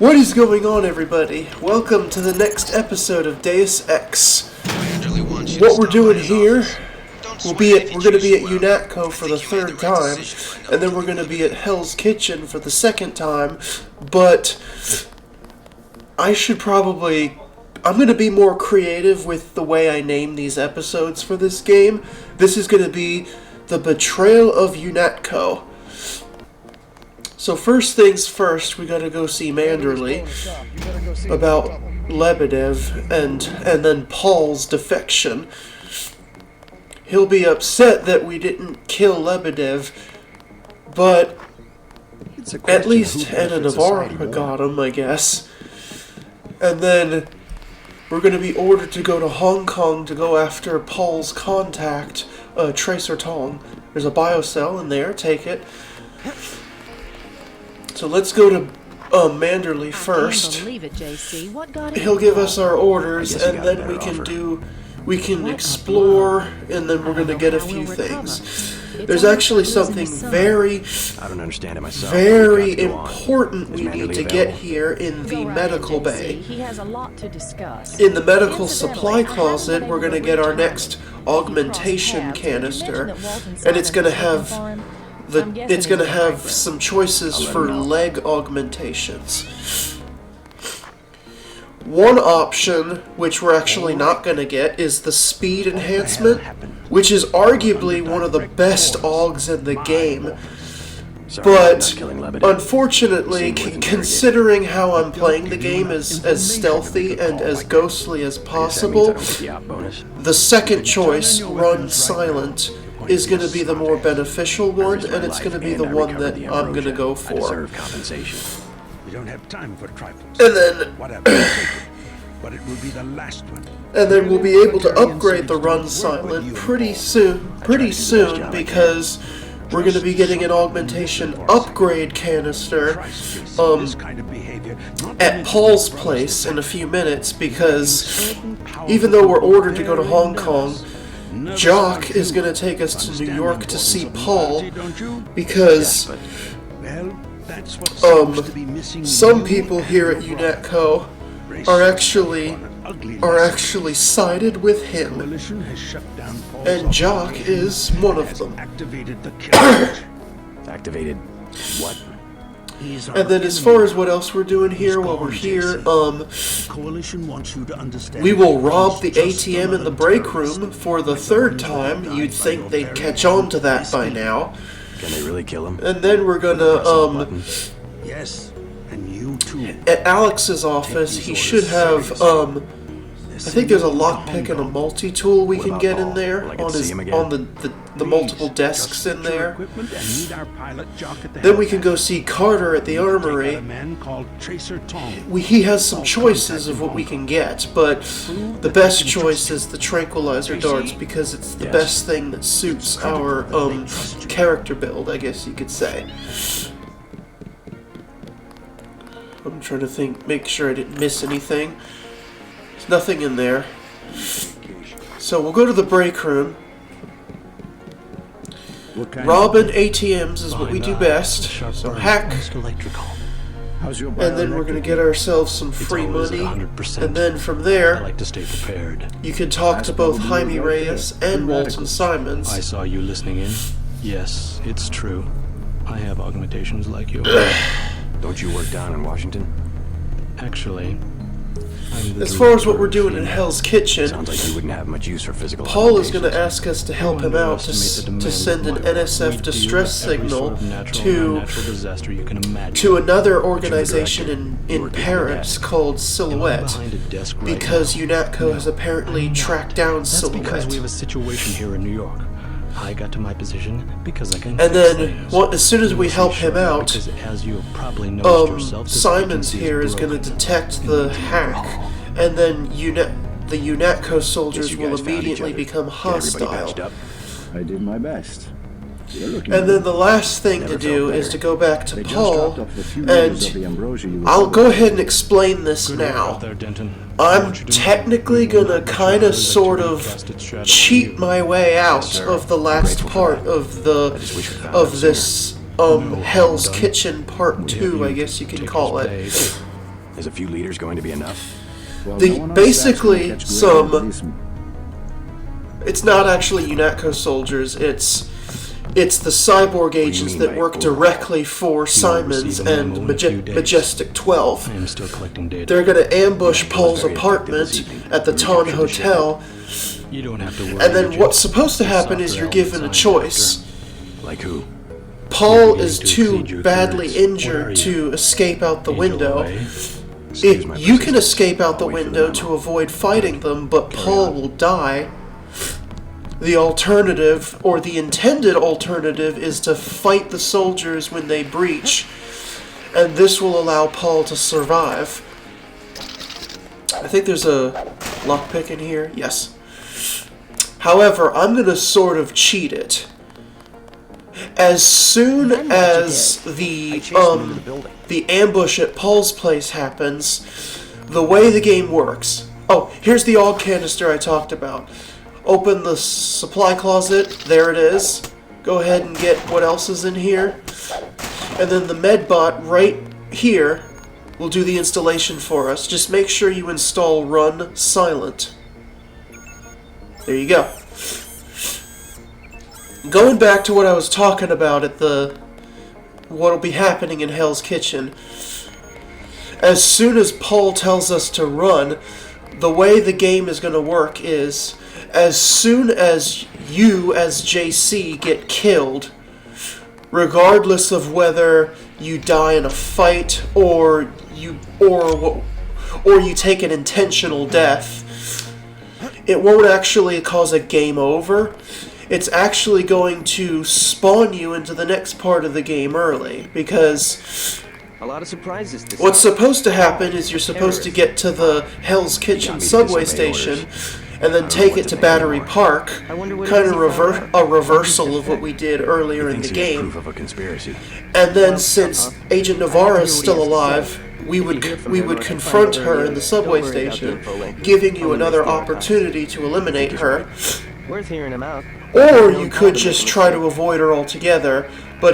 What is going on, everybody? Welcome to the next episode of Deus Ex. What we're doing here, we're going to be at UNATCO for the third time, and then we're going to be at Hell's Kitchen for the second time, but I'm going to be more creative with the way I name these episodes for this game. This is going to be the Betrayal of UNATCO. So first things first, we gotta go see Manderley about Lebedev and then Paul's defection. He'll be upset that we didn't kill Lebedev, but at least Anna Navarra got him, I guess. And then we're gonna be ordered to go to Hong Kong to go after Paul's contact, Tracer Tong. There's a biocell in there, take it. So let's go to Manderley first. He'll give us our orders, and then we can explore, and then we're gonna get a few things. There's actually something very important we need to get here in the medical bay. In the medical supply closet, we're gonna get our next augmentation canister, and it's gonna have some choices for leg augmentations. One option, which we're actually not going to get, is the speed enhancement, which is arguably one of the best augs in the game. But unfortunately, considering how I'm playing the game as stealthy and as ghostly as possible, the second choice, Run Silent, is going to be the more beneficial one, and it's going to be the one that I'm going to go for. We don't have time for trifles. And then, but it will be the last one. And then we'll be able to upgrade the Run Silent pretty soon, because we're going to be getting an augmentation upgrade canister at Paul's place in a few minutes, because even though we're ordered to go to Hong Kong, Jock is going to take us to New York to see Paul, because some people here at UNATCO are actually sided with him, and Jock is one of them. Activated what? And then as far as what else we're doing here while we're here, we will rob the ATM in the break room for the third time. You'd think they'd catch on to that by now. Can they really kill him? And then we're gonna, Yes, and you too. at Alex's office, he should have, I think there's a lockpick and a multi-tool we can get in there on the multiple desks in there. Then we can go see Carter at the armory. He has some choices of what we can get, but the best choice is the tranquilizer darts, because it's the best thing that suits our character build, I guess you could say. I'm trying to think, make sure I didn't miss anything. There's nothing in there. So we'll go to the break room. Robbing ATMs is what we do best. So hack. And then we're going to get ourselves some free money. And then from there, you can talk to both Jaime Reyes and Walton Simons. I saw you listening in. Yes, it's true. I have augmentations like yours. Don't you work down in Washington? Actually, as far as what we're doing in Hell's Kitchen, sounds like you wouldn't have much use for physical Paul is going to ask us to help him out to send an NSF distress signal to another organization in Paris called Silhouette, because UNATCO has apparently tracked down Silhouette. That's because we have a situation here in New York. I got to my position because I can. And then, as soon as we help him out, as you probably noticed yourself, Simons here is going to detect the hack, and then the UNATCO soldiers will immediately become hostile. I did my best. And then the last thing to do is to go back to Paul, and I'll go ahead and explain this now. I'm technically gonna kind of sort of cheat my way out of the last part of this Hell's Kitchen Part 2, I guess you can call it. Is a few liters going to be enough? Well, The- no one on staff's basically, gonna catch some- Greg with these- It's not actually UNATCO soldiers, it's the cyborg agents mean that by work overhaul? directly for Simons receive an and ammo in a few days. Majestic 12. I am still collecting data. They're gonna ambush Paul's very apartment effective this evening. at the We Ton captured the ship. Hotel, You don't have to worry. and then Agent. what's supposed to The happen is softer you're given a elements choice. Like who? Paul You're is beginning to too exceed your badly clearance. What are injured you? to escape out the Angel window. away? Excuse my You can persistence. escape out the I'll wait for window memo. to avoid fighting them, but Paul will die. The alternative, or the intended alternative, is to fight the soldiers when they breach, and this will allow Paul to survive. I think there's a lockpick in here. Yes. However, I'm gonna sort of cheat it. As soon as the ambush at Paul's place happens, the way the game works. Oh, here's the AUG canister I talked about. Open the supply closet. There it is. Go ahead and get what else is in here. And then the medbot right here will do the installation for us. Just make sure you install Run Silent. There you go. Going back to what I was talking about at what'll be happening in Hell's Kitchen. As soon as Paul tells us to run, the way the game is going to work is, as soon as you, as JC, get killed, regardless of whether you die in a fight or you take an intentional death, it won't actually cause a game over. It's actually going to spawn you into the next part of the game early, because A lot of surprises this what's time. supposed to happen is you're supposed to get to the Hell's Kitchen me to subway disobey station orders. and then take what it to to think Battery anymore. Park, I wonder what kind it of is he found out. a reversal of what we did earlier in the Thinks he has game. proof of a conspiracy. And then since Agent Navarre is I still hear what he has to alive, say. we If you would hear from we him, would I can confront find her her in the early. subway Don't worry about the station, info link. giving you I'll another erase the archive. opportunity to eliminate her. Worth hearing him out. Or you could just try to avoid her altogether, but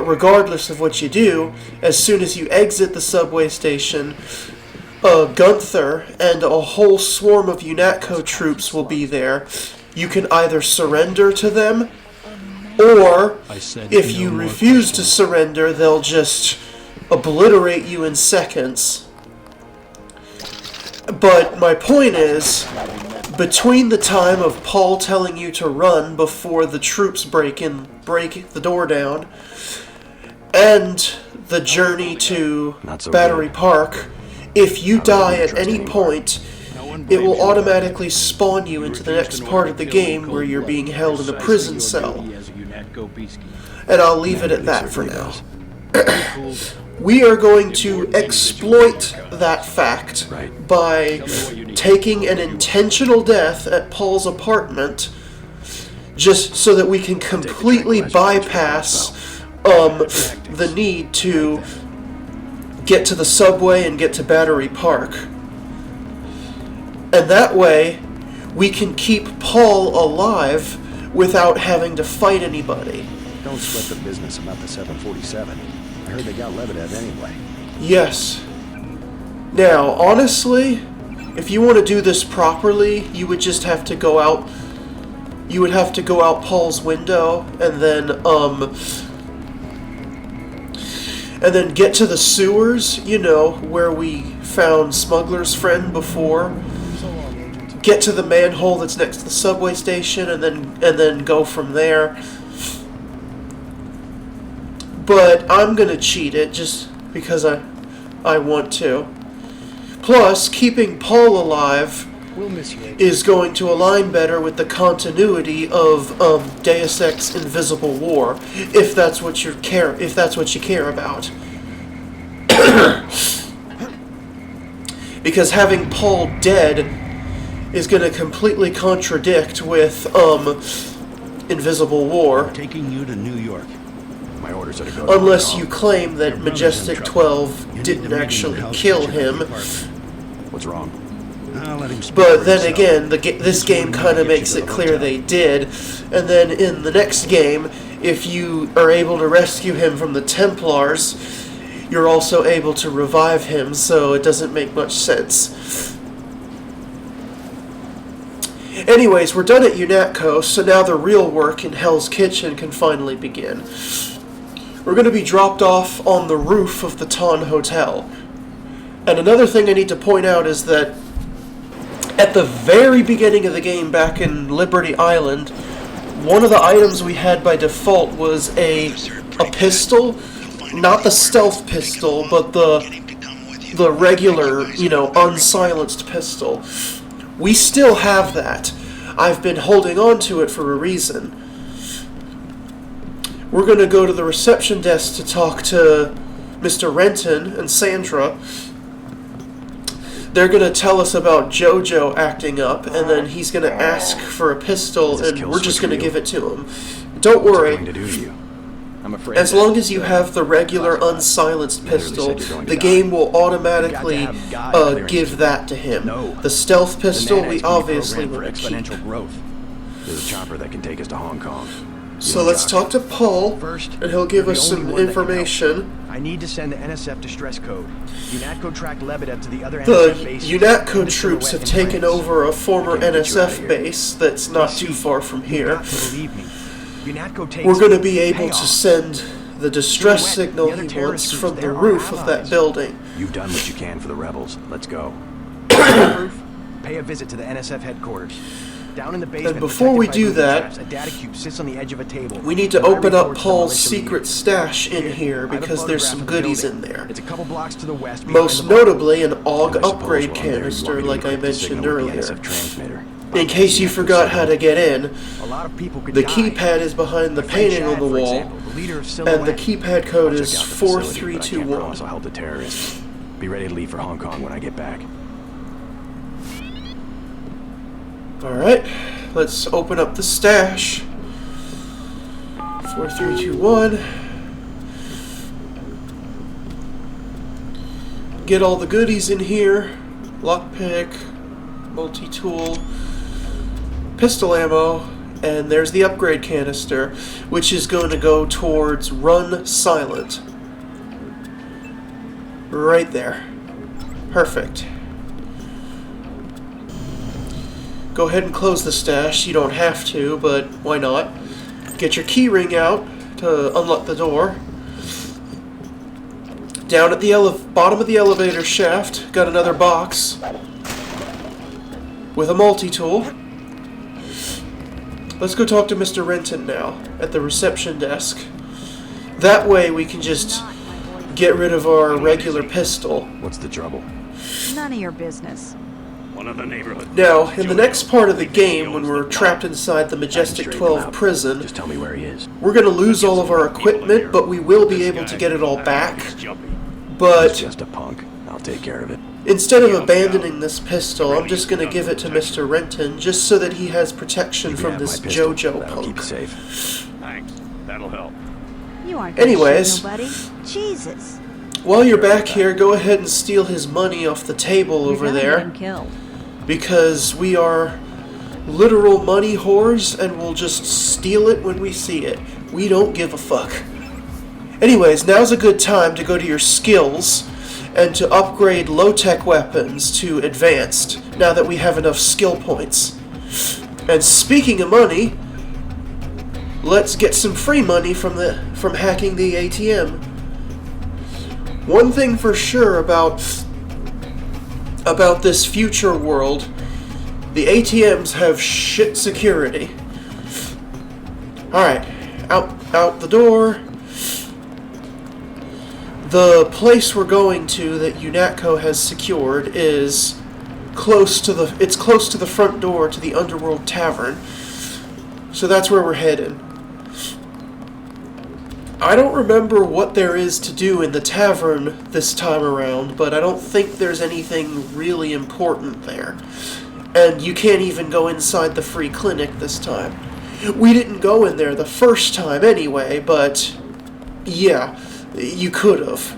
regardless of what you do, as soon as you exit the subway station, Gunther and a whole swarm of UNATCO troops will be there. You can either surrender to them, or I said if no you more refuse to questions. surrender, they'll just obliterate you in seconds. But my point is, between the time of Paul telling you to run before the troops break the door down, and the journey to Not so Battery good. Park, if you die at trust any anymore. point, it will automatically spawn you into the next part of the game where you're being held in a prison cell. And I'll leave it at that for now. We are going to exploit that fact Right. by taking an intentional death at Paul's apartment, just so that we can completely bypass the need to get to the subway and get to Battery Park. And that way, we can keep Paul alive without having to fight anybody. Don't sweat the business about the 747. I heard they got Lebedev anyway. Yes. Now, honestly, if you want to do this properly, you would just have to go out. You would have to go out Paul's window and then get to the sewers, where we found Smuggler's Friend before. Get to the manhole that's next to the subway station and then go from there. But I'm gonna cheat it just because I want to. Plus, keeping Paul alive is going to align better with the continuity of Deus Ex Invisible War, if that's what you care about. Because having Paul dead is going to completely contradict with Invisible War. Taking you to New York. My orders are to go to Unless Hong you Kong. claim that Majestic 12 didn't actually kill him. What's wrong? I'll let him speak But for then himself. again, this game kind of makes it clear they did. And then in the next game, if you are able to rescue him from the Templars, you're also able to revive him, so it doesn't make much sense. Anyways, we're done at UNATCO, so now the real work in Hell's Kitchen can finally begin. We're going to be dropped off on the roof of the Ton Hotel. And another thing I need to point out is that at the very beginning of the game back in Liberty Island, one of the items we had by default was a pistol, not the stealth pistol, but the regular, unsilenced pistol. We still have that. I've been holding on to it for a reason. We're going to go to the reception desk to talk to Mr. Renton and Sandra. They're going to tell us about Jojo acting up, and then he's going to ask for a pistol, and we're just going to give it to him. Don't worry. I'm afraid as long as you have the regular unsilenced pistol, the game will automatically give that to him. The stealth pistol, we obviously want to keep. Exponential growth. There's a chopper that can take us to Hong Kong. So let's talk to Paul, and he'll give us some information. I need to send the NSF distress code. UNATCO tracked Lebedev to the other The NSF base. UNATCO troops have taken over a former NSF base that's not too far from here. We're going to be able to send the distress signal he wants from the roof of that building. You've done what you can for the rebels. Let's go. Pay a visit to the NSF headquarters. Down in the basement, and before we do that, a data cube sits on the edge of a table. We need to open up Paul's secret stash in here because there's some goodies in there. It's a couple blocks to the west. Most notably an AUG upgrade canister like I mentioned earlier. In case you forgot how to get in, the keypad is behind the painting on the wall, and the keypad code is 4321. Also help the terrorists. Be ready to leave for Hong Kong when I get back. Alright, let's open up the stash. 4321. Get all the goodies in here. Lockpick, multi-tool, pistol ammo, and there's the upgrade canister, which is going to go towards Run Silent. Right there. Perfect. Go ahead and close the stash. You don't have to, but why not? Get your key ring out to unlock the door. Down at the bottom of the elevator shaft, got another box with a multi-tool. Let's go talk to Mr. Renton now at the reception desk. That way we can just get rid of our regular pistol. What's the trouble? None of your business. Now, in the next part of the game, when we're trapped inside the Majestic 12 prison, just tell me where he is. We're going to lose all of our equipment, but we will be able to get it all back. But He's just a punk. I'll take care of it. instead of abandoning this pistol, I'm just going to give it to Mr. Renton, just so that he has protection from this JoJo That'll keep punk. you safe. Thanks. That'll help. You aren't gonna Anyways. shoot nobody. Jesus. While you're back here, go ahead and steal his money off the table over You're gonna there, get him killed. because we are literal money whores and we'll just steal it when we see it. We don't give a fuck. Anyways, now's a good time to go to your skills and to upgrade low-tech weapons to advanced, now that we have enough skill points. And speaking of money, let's get some free money from hacking the ATM. One thing for sure about this future world, the ATMs have shit security. Alright, out the door. The place we're going to that UNATCO has secured is close to the front door to the Underworld Tavern. So that's where we're headed. I don't remember what there is to do in the tavern this time around, but I don't think there's anything really important there. And you can't even go inside the free clinic this time. We didn't go in there the first time anyway, but yeah, you could have.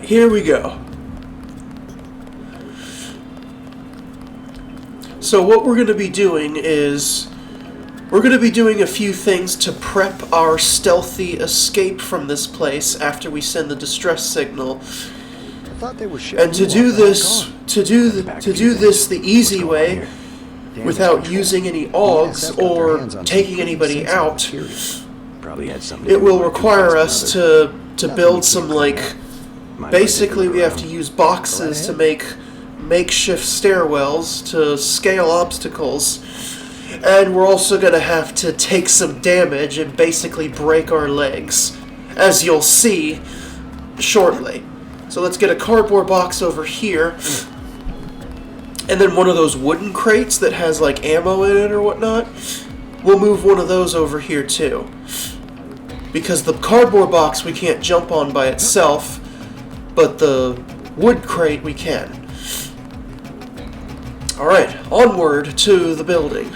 Here we go. So what we're going to be doing is We're going to be doing a few things to prep our stealthy escape from this place after we send the distress signal. I thought they were And to do this, the easy way, without using any augs or taking anybody out, Probably had something to it do will with require us to build some, like, my basically we have to particular use boxes to make makeshift stairwells to scale obstacles. And we're also going to have to take some damage and basically break our legs, as you'll see shortly. So let's get a cardboard box over here, and then one of those wooden crates that has like ammo in it or whatnot. We'll move one of those over here too, because the cardboard box we can't jump on by itself, but the wood crate we can. Alright, onward to the building.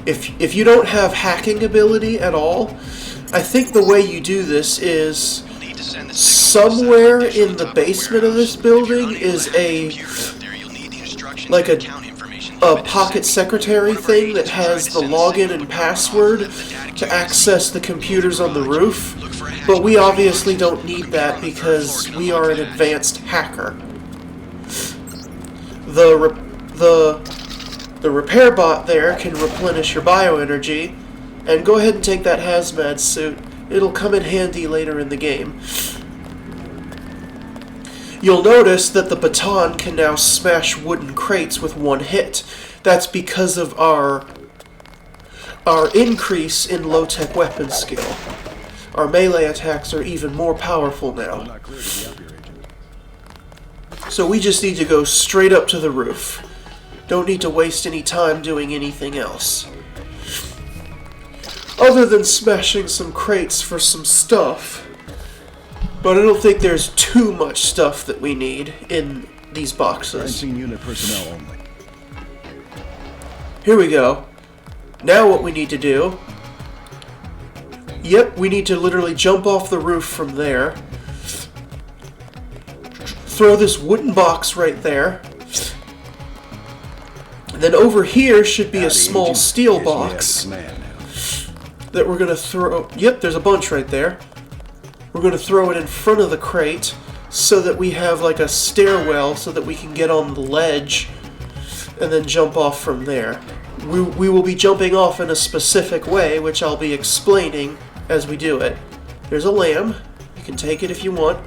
If you don't have hacking ability at all, I think the way you do this is somewhere in the basement of this building is a pocket secretary thing that has the login and password to access the computers on the roof, but we obviously don't need that because we are an advanced hacker. The repair bot there can replenish your bioenergy, and go ahead and take that hazmat suit. It'll come in handy later in the game. You'll notice that the baton can now smash wooden crates with one hit. That's because of our increase in low-tech weapon skill. Our melee attacks are even more powerful now. So we just need to go straight up to the roof. Don't need to waste any time doing anything else. Other than smashing some crates for some stuff. But I don't think there's too much stuff that we need in these boxes. Unit personnel only. Here we go. Now what we need to do... Yep, we need to literally jump off the roof from there. Throw this wooden box right there. Then over here should be a small steel box that we're going to throw... Yep, there's a bunch right there. We're going to throw it in front of the crate so that we have like a stairwell so that we can get on the ledge and then jump off from there. We will be jumping off in a specific way, which I'll be explaining as we do it. There's a lamb. You can take it if you want.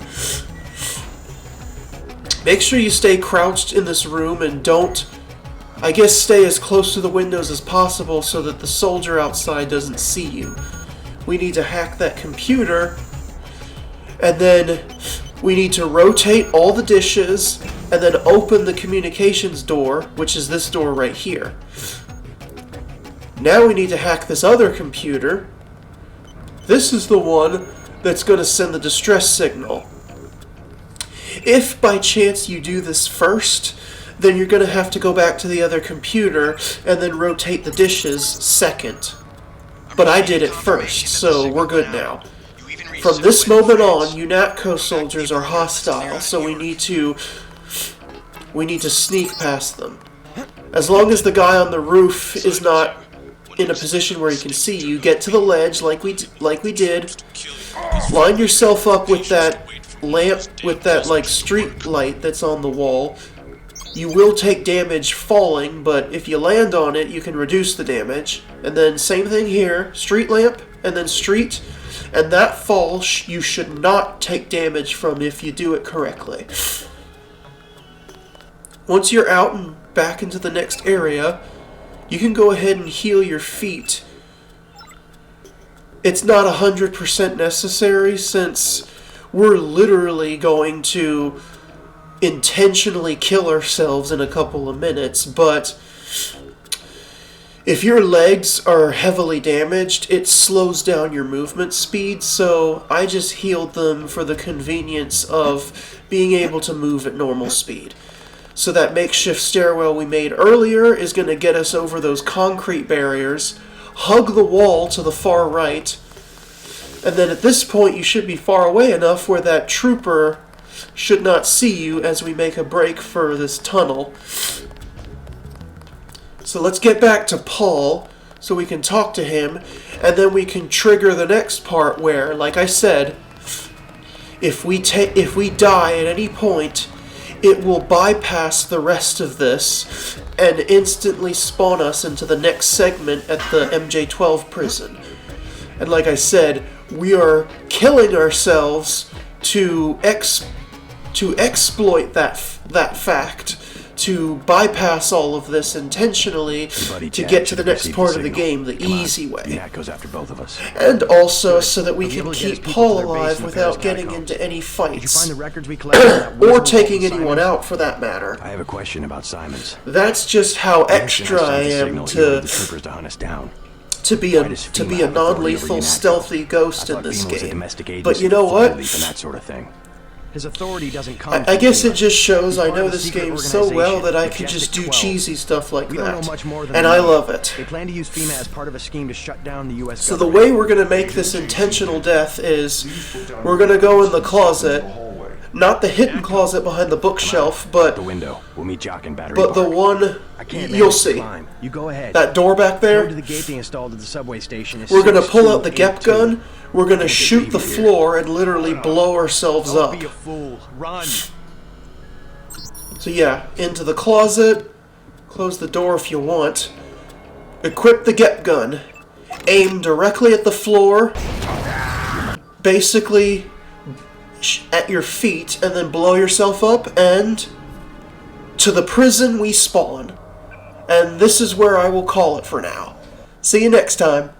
Make sure you stay crouched in this room and don't... I guess stay as close to the windows as possible so that the soldier outside doesn't see you. We need to hack that computer, and then we need to rotate all the dishes, and then open the communications door, which is this door right here. Now we need to hack this other computer. This is the one that's going to send the distress signal. If by chance you do this first, then you're going to have to go back to the other computer and then rotate the dishes second. But I did it first, so we're good now. From this moment on, UNATCO soldiers are hostile, so we need to sneak past them. As long as the guy on the roof is not in a position where he can see you, get to the ledge like we did. Line yourself up with that lamp, with that like street light that's on the wall. You will take damage falling, but if you land on it, you can reduce the damage. And then same thing here, street lamp, and then street. And that fall you should not take damage from if you do it correctly. Once you're out and back into the next area, you can go ahead and heal your feet. It's not 100% necessary since we're literally going to intentionally kill ourselves in a couple of minutes, but if your legs are heavily damaged, it slows down your movement speed, so I just healed them for the convenience of being able to move at normal speed. So that makeshift stairwell we made earlier is going to get us over those concrete barriers, hug the wall to the far right, and then at this point you should be far away enough where that trooper should not see you as we make a break for this tunnel. So let's get back to Paul so we can talk to him, and then we can trigger the next part where, like I said, if we die at any point, it will bypass the rest of this and instantly spawn us into the next segment at the MJ-12 prison. And like I said, we are killing ourselves to exploit that fact, to bypass all of this intentionally to get to the next part of the game the easy way. UNATCO's after both of us. And also so that we can keep Paul alive without getting into any fights, or taking anyone out for that matter. I have a question about Simons. That's just how extra I am the troopers to hunt us down. to be a non-lethal, stealthy ghost in this game. But you know what? That sort of thing. His authority doesn't come I guess it just shows I know this game so well that I can just do cheesy stuff like that. And I love it. They plan to use FEMA as part of a scheme to shut down the U.S. So the way we're going to make this intentional death is we're going to go in the closet, not the hidden closet behind the bookshelf, but The window. We'll meet Jock and Battery the Park. one you'll see. You go ahead. That door back Go to there. the gate they installed at the subway station. We're going to pull out the GEP gun. We're going to shoot the floor and literally blow ourselves up. Don't be a fool. Run. So yeah, into the closet, close the door if you want, equip the GEP gun, aim directly at the floor, basically at your feet, and then blow yourself up, and to the prison we spawn. And this is where I will call it for now. See you next time.